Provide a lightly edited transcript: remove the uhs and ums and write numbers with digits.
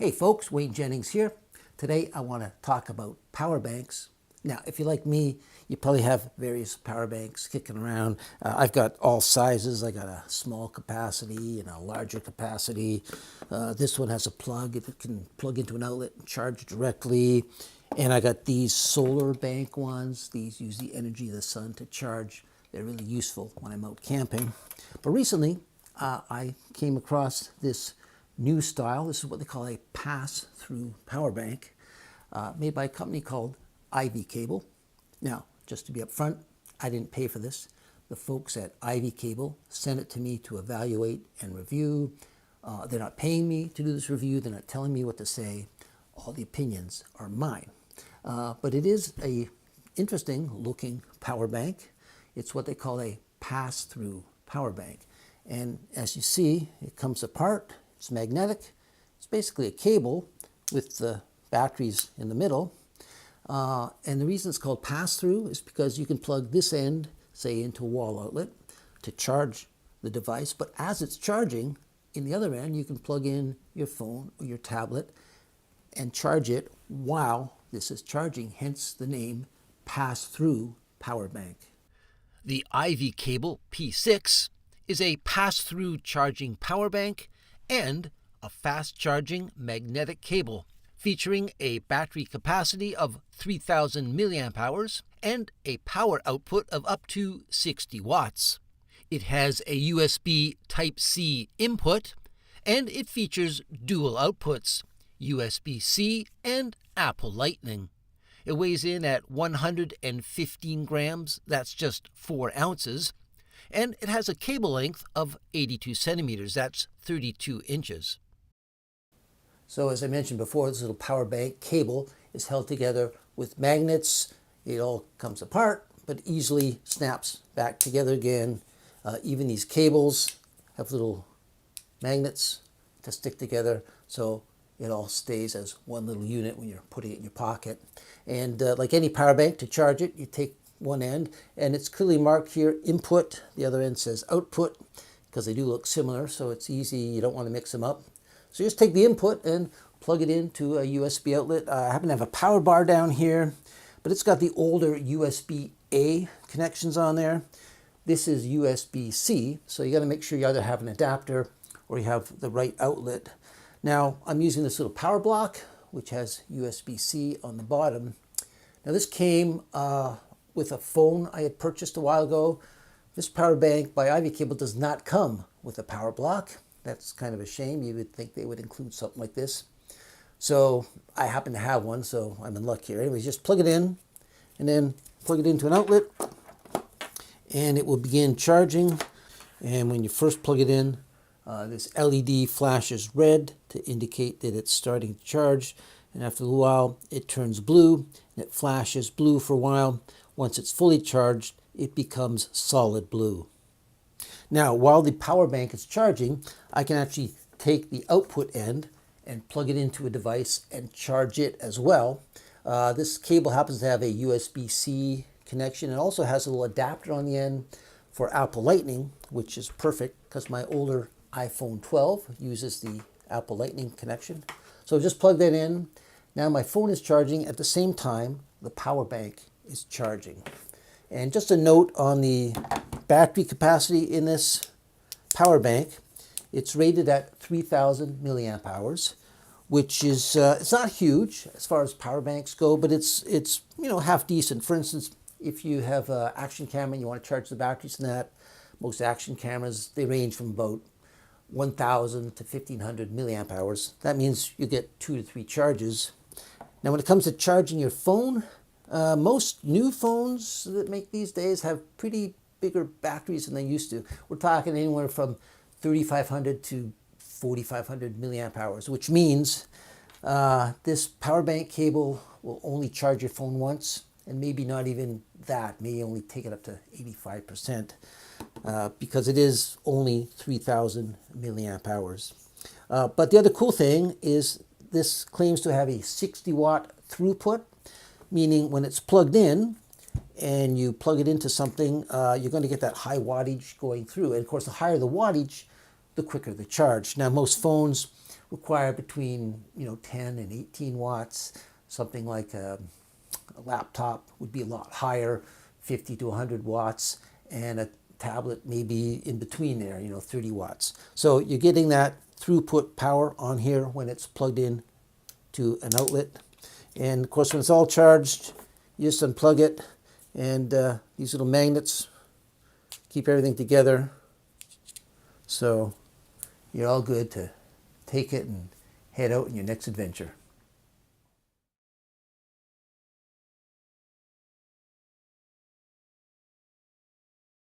Hey folks, Wayne Jennings here. Today I want to talk about power banks. Now, if you're like me, you probably have various power banks kicking around. I've got all sizes. I got a small capacity and a larger capacity. This one has a plug. It can plug into an outlet and charge directly. And I got these solar bank ones. These use the energy of the sun to charge. They're really useful when I'm out camping. But recently, I came across this new style. This is what they call a pass-through power bank, made by a company called Ivycable. Now, just to be upfront, I didn't pay for this. The folks at Ivycable sent it to me to evaluate and review. They're not paying me to do this review. They're not telling me what to say. All the opinions are mine. But it is a interesting looking power bank. It's what they call a pass-through power bank. And as you see, it comes apart. It's magnetic. It's basically a cable with the batteries in the middle. And the reason it's called pass-through is because you can plug this end, say, into a wall outlet to charge the device. But as it's charging, in the other end, you can plug in your phone or your tablet and charge it while this is charging, hence the name pass-through power bank. The Ivycable P6 is a pass-through charging power bank and a fast-charging magnetic cable featuring a battery capacity of 3,000 milliamp hours and a power output of up to 60 watts. It has a USB Type-C input, and it features dual outputs, USB-C and Apple Lightning. It weighs in at 115 grams, that's just 4 ounces, and it has a cable length of 82 centimeters, that's 32 inches. So as I mentioned before, this little power bank cable is held together with magnets. It all comes apart, but easily snaps back together again. Even these cables have little magnets to stick together, so it all stays as one little unit when you're putting it in your pocket. And like any power bank, to charge it, you take one end, and it's clearly marked here, input. The other end says output, because they do look similar, so it's easy. You don't want to mix them up. So just take the input and plug it into a USB outlet. I happen to have a power bar down here, but it's got the older USB-A connections on there. This is USB-C, so you got to make sure you either have an adapter or you have the right outlet. Now, I'm using this little power block, which has USB-C on the bottom. Now, this came with a phone I had purchased a while ago. This power bank by Ivycable does not come with a power block. That's kind of a shame. You would think they would include something like this. So I happen to have one, so I'm in luck here. Anyways, just plug it in and then plug it into an outlet, and it will begin charging. And when you first plug it in, this LED flashes red to indicate that it's starting to charge. And after a little while, it turns blue, and it flashes blue for a while. Once it's fully charged, it becomes solid blue. Now, while the power bank is charging, I can actually take the output end and plug it into a device and charge it as well. This cable happens to have a USB-C connection. It also has a little adapter on the end for Apple Lightning, which is perfect because my older iPhone 12 uses the Apple Lightning connection. So just plug that in. Now my phone is charging at the same time the power bank is charging. And just a note on the battery capacity in this power bank, it's rated at 3,000 milliamp hours, which is it's not huge as far as power banks go, but it's half decent. For instance, if you have an action camera and you want to charge the batteries in that, most action cameras, they range from about 1,000 to 1,500 milliamp hours. That means you get 2 to 3 charges. Now, when it comes to charging your phone, most new phones that make these days have pretty bigger batteries than they used to. We're talking anywhere from 3,500 to 4,500 milliamp hours, which means this power bank cable will only charge your phone once, and maybe not even that, maybe only take it up to 85%, because it is only 3,000 milliamp hours. But the other cool thing is this claims to have a 60 watt throughput, meaning when it's plugged in and you plug it into something, you're going to get that high wattage going through. And of course, the higher the wattage, the quicker the charge. Now, most phones require between 10 and 18 watts. Something like a laptop would be a lot higher, 50 to 100 watts, and a tablet maybe in between there, 30 watts. So you're getting that throughput power on here when it's plugged in to an outlet. And of course, when it's all charged, you just unplug it, and these little magnets keep everything together. So you're all good to take it and head out on your next adventure.